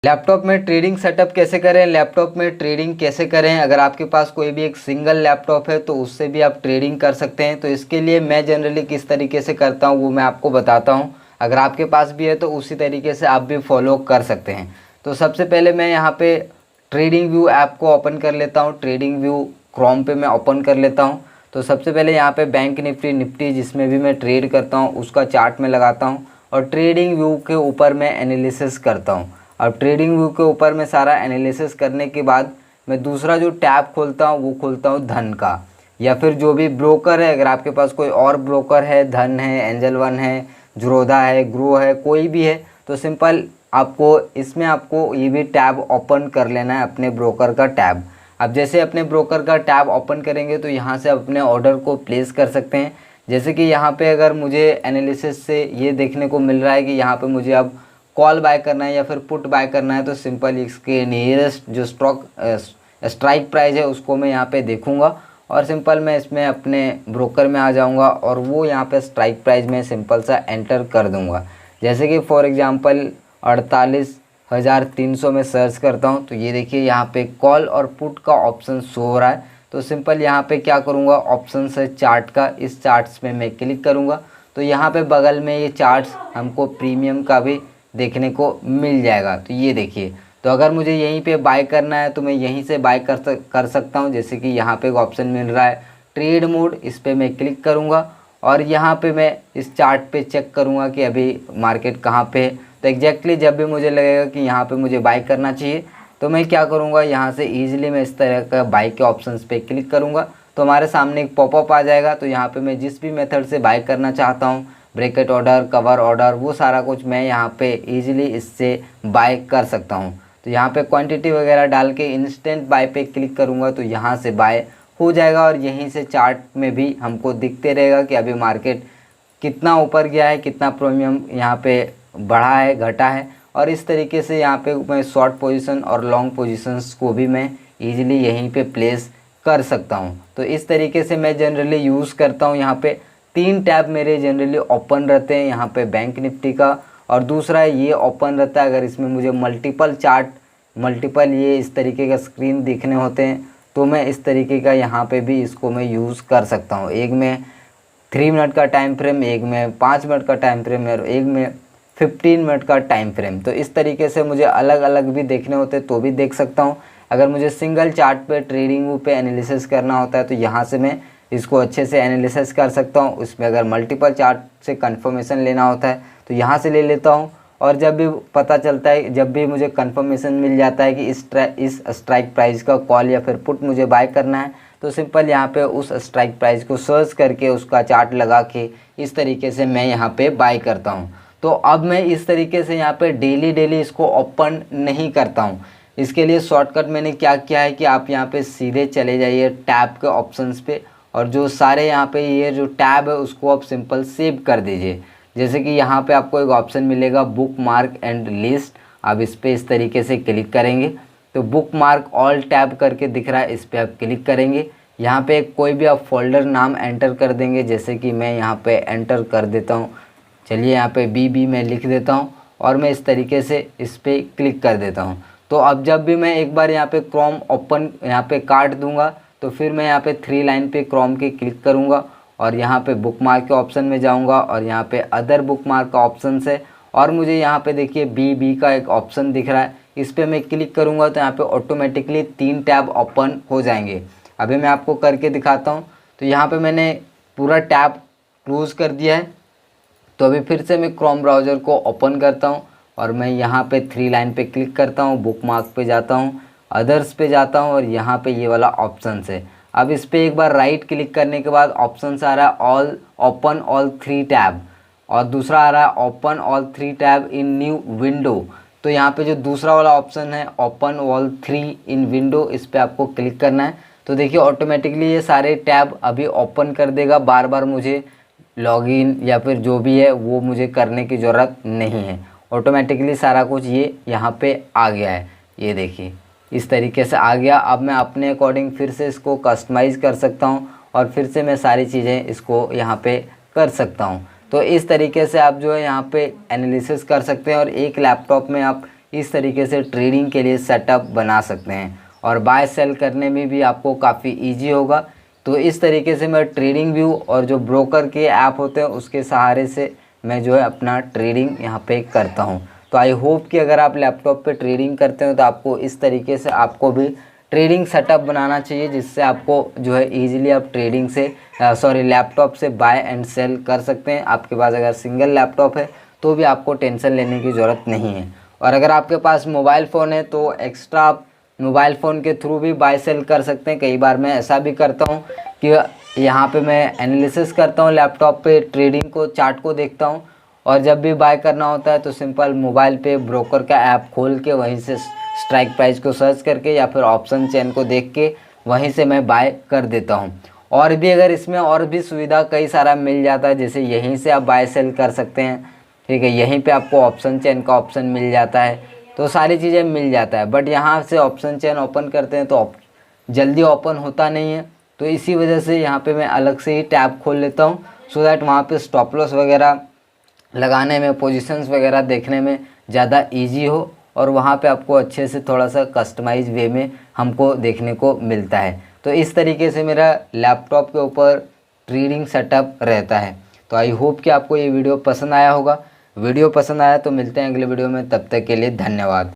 Laptop में trading setup कैसे करें, लैपटॉप में ट्रेडिंग कैसे करें। अगर आपके पास कोई भी एक सिंगल लैपटॉप है तो उससे भी आप ट्रेडिंग कर सकते हैं। तो इसके लिए मैं जनरली किस तरीके से करता हूँ वो मैं आपको बताता हूँ। अगर आपके पास भी है तो उसी तरीके से आप भी फॉलो कर सकते हैं। तो सबसे पहले मैं यहाँ पे ट्रेडिंग व्यू ऐप को ओपन कर लेता हूँ। ट्रेडिंग व्यू क्रोम पे मैं ओपन कर लेता हूँ। तो सबसे पहले यहाँ पे बैंक निफ्टी जिसमें भी मैं ट्रेड करता हूँ उसका चार्ट में लगाता हूँ और ट्रेडिंग व्यू के ऊपर मैं एनालिसिस करता हूँ। अब ट्रेडिंग व्यू के ऊपर मैं सारा एनालिसिस करने के बाद मैं दूसरा जो टैब खोलता हूँ वो खोलता हूँ धन का, या फिर जो भी ब्रोकर है, अगर आपके पास कोई और ब्रोकर है, धन है, एंजल वन है, ज़ीरोधा है, ग्रो है, कोई भी है, तो सिंपल आपको इसमें आपको ये भी टैब ओपन कर लेना है, अपने ब्रोकर का टैब। अब जैसे अपने ब्रोकर का टैब ओपन करेंगे तो यहाँ से अपने ऑर्डर को प्लेस कर सकते हैं। जैसे कि यहाँ पे अगर मुझे एनालिसिस से ये देखने को मिल रहा है कि यहाँ पे मुझे अब कॉल बाय करना है या फिर पुट बाय करना है, तो सिंपल इसके नियरेस्ट जो स्ट्राइक प्राइस है उसको मैं यहाँ पे देखूंगा और सिंपल मैं इसमें अपने ब्रोकर में आ जाऊंगा और वो यहाँ पे स्ट्राइक प्राइस में सिंपल सा एंटर कर दूंगा। जैसे कि फॉर एग्जांपल 48,300 में सर्च करता हूँ तो ये देखिए यहाँ पे कॉल और पुट का ऑप्शन शो हो रहा है। तो सिंपल यहाँ पे क्या करूँगा, ऑप्शन है चार्ट का, इस चार्ट्स में मैं क्लिक करूँगा तो यहाँ पे बगल में ये चार्ट्स हमको प्रीमियम का भी देखने को मिल जाएगा। तो ये देखिए, तो अगर मुझे यहीं पे बाय करना है तो मैं यहीं से बाय कर सकता हूँ। जैसे कि यहाँ पे एक ऑप्शन मिल रहा है ट्रेड मोड, इस पर मैं क्लिक करूँगा और यहाँ पे मैं इस चार्ट पे चेक करूँगा कि अभी मार्केट कहाँ पे है। तो एग्जैक्टली जब भी मुझे लगेगा कि यहाँ पे मुझे बाय करना चाहिए तो मैं क्या करूँगा, यहाँ से ईजिली मैं इस तरह का बाय के ऑप्शन पे क्लिक करूँगा तो हमारे सामने एक पॉपअप आ जाएगा। तो यहाँ पे मैं जिस भी मेथड से बाय करना चाहता हूँ, ब्रैकेट ऑर्डर, कवर ऑर्डर, वो सारा कुछ मैं यहाँ पे इजीली इससे बाय कर सकता हूँ। तो यहाँ पे क्वांटिटी वगैरह डाल के इंस्टेंट बाय पे क्लिक करूँगा तो यहाँ से बाय हो जाएगा और यहीं से चार्ट में भी हमको दिखते रहेगा कि अभी मार्केट कितना ऊपर गया है, कितना प्रीमियम यहाँ पे बढ़ा है, घटा है। और इस तरीके से यहाँ पे मैं शॉर्ट पोजीशन और लॉन्ग पोजीशंस को भी मैं इजीली यहीं पे प्लेस कर सकता हूँ। तो इस तरीके से मैं जनरली यूज़ करता हूँ। यहाँ पे 3 टैब मेरे जनरली ओपन रहते हैं, यहाँ पे बैंक निफ्टी का और दूसरा ये ओपन रहता है अगर इसमें मुझे मल्टीपल चार्ट, मल्टीपल ये इस तरीके का स्क्रीन दिखने होते हैं तो मैं इस तरीके का यहाँ पे भी इसको मैं यूज़ कर सकता हूँ। एक में 3 मिनट का टाइम फ्रेम, एक में 5 मिनट का टाइम फ्रेम और एक में 15 मिनट का टाइम फ्रेम। तो इस तरीके से मुझे अलग अलग भी देखने होते तो भी देख सकता हूँ। अगर मुझे सिंगल चार्ट पे ट्रेडिंग व्यू पे एनालिसिस करना होता है तो यहाँ से मैं इसको अच्छे से एनालिसिस कर सकता हूँ। उसमें अगर मल्टीपल चार्ट से कंफर्मेशन लेना होता है तो यहाँ से ले लेता हूँ और जब भी पता चलता है, जब भी मुझे कंफर्मेशन मिल जाता है कि इस स्ट्राइक प्राइस का कॉल या फिर पुट मुझे बाय करना है तो सिंपल यहाँ पे उस स्ट्राइक प्राइस को सर्च करके उसका चार्ट लगा के इस तरीके से मैं यहाँ पे बाय करता हूँ। तो अब मैं इस तरीके से यहाँ पे डेली इसको ओपन नहीं करता हूँ। इसके लिए शॉर्टकट मैंने क्या किया है कि आप यहाँ पे सीधे चले जाइए टैब के ऑप्शंस पे और जो सारे यहाँ पे ये जो टैब है उसको आप सिंपल सेव कर दीजिए। जैसे कि यहाँ पे आपको एक ऑप्शन मिलेगा बुक मार्क एंड लिस्ट, आप इस पर इस तरीके से क्लिक करेंगे तो बुक मार्क ऑल टैब करके दिख रहा है, इस पर आप क्लिक करेंगे। यहाँ पे कोई भी आप फोल्डर नाम एंटर कर देंगे, जैसे कि मैं यहाँ पे एंटर कर देता हूँ, चलिए यहाँ पे बी मैं लिख देता हूँ और मैं इस तरीके से इस पर क्लिक कर देता हूँ। तो अब जब भी मैं एक बार यहाँ पे क्रोम ओपन यहाँ पे काट दूंगा तो फिर मैं यहाँ पे 3 लाइन पे क्रोम के क्लिक करूँगा और यहाँ पे बुक मार्क के ऑप्शन में जाऊँगा और यहाँ पे अदर बुक मार्क का ऑप्शन है और मुझे यहाँ पे देखिए बी का एक ऑप्शन दिख रहा है, इस पर मैं क्लिक करूँगा तो यहाँ पे ऑटोमेटिकली 3 टैब ओपन हो जाएंगे। अभी मैं आपको करके दिखाता हूँ। तो यहाँ पे मैंने पूरा टैब क्लोज कर दिया है। तो अभी फिर से मैं क्रोम ब्राउज़र को ओपन करता हूँ और मैं यहाँ पे 3 लाइन पे क्लिक करता हूँ, बुक मार्क पे जाता हूँ, अदर्स पे जाता हूँ और यहाँ पे ये वाला ऑप्शन है। अब इस पर एक बार राइट क्लिक करने के बाद ऑप्शन आ रहा है ऑल ओपन ऑल 3 टैब और दूसरा आ रहा है ओपन ऑल 3 टैब इन न्यू विंडो। तो यहाँ पे जो दूसरा वाला ऑप्शन है ओपन ऑल 3 इन विंडो, इस पर आपको क्लिक करना है। तो देखिए ऑटोमेटिकली ये सारे टैब अभी ओपन कर देगा, बार बार मुझे लॉगिन या फिर जो भी है वो मुझे करने की ज़रूरत नहीं है, ऑटोमेटिकली सारा कुछ ये यहाँ पे आ गया है। ये देखिए इस तरीके से आ गया। अब मैं अपने अकॉर्डिंग फिर से इसको कस्टमाइज़ कर सकता हूँ और फिर से मैं सारी चीज़ें इसको यहाँ पे कर सकता हूँ। तो इस तरीके से आप जो है यहाँ पे एनालिसिस कर सकते हैं और एक लैपटॉप में आप इस तरीके से ट्रेडिंग के लिए सेटअप बना सकते हैं और बाय सेल करने में भी आपको काफ़ी ईजी होगा। तो इस तरीके से मैं ट्रेडिंग व्यू और जो ब्रोकर के ऐप होते हैं उसके सहारे से मैं जो है अपना ट्रेडिंग यहाँ पे करता हूँ। तो आई होप कि अगर आप लैपटॉप पे ट्रेडिंग करते हो तो आपको इस तरीके से आपको भी ट्रेडिंग सेटअप बनाना चाहिए, जिससे आपको जो है ईजिली आप ट्रेडिंग से लैपटॉप से बाय एंड सेल कर सकते हैं। आपके पास अगर सिंगल लैपटॉप है तो भी आपको टेंशन लेने की ज़रूरत नहीं है। और अगर आपके पास मोबाइल फ़ोन है तो एक्स्ट्रा आप मोबाइल फ़ोन के थ्रू भी बाय सेल कर सकते हैं। कई बार मैं ऐसा भी करता हूँ कि यहाँ पे मैं एनालिसिस करता हूँ लैपटॉप पे, ट्रेडिंग को चार्ट को देखता हूँ और जब भी बाय करना होता है तो सिंपल मोबाइल पे ब्रोकर का ऐप खोल के वहीं से स्ट्राइक प्राइस को सर्च करके या फिर ऑप्शन चेन को देख के वहीं से मैं बाय कर देता हूँ। और भी अगर इसमें और भी सुविधा कई सारा मिल जाता है, जैसे यहीं से आप बाय सेल कर सकते हैं, ठीक है, यहीं पे आपको ऑप्शन चेन का ऑप्शन मिल जाता है, तो सारी चीज़ें मिल जाता है। बट यहाँ से ऑप्शन चेन ओपन करते हैं तो जल्दी ओपन होता नहीं है, तो इसी वजह से यहाँ पे मैं अलग से ही टैब खोल लेता हूँ सो दैट वहाँ पे स्टॉप लॉस वगैरह लगाने में, पोजीशंस वगैरह देखने में ज़्यादा इजी हो और वहाँ पे आपको अच्छे से थोड़ा सा कस्टमाइज वे में हमको देखने को मिलता है। तो इस तरीके से मेरा लैपटॉप के ऊपर ट्रेडिंग सेटअप रहता है। तो आई होप कि आपको ये वीडियो पसंद आया होगा। वीडियो पसंद आया तो मिलते हैं अगले वीडियो में, तब तक के लिए धन्यवाद।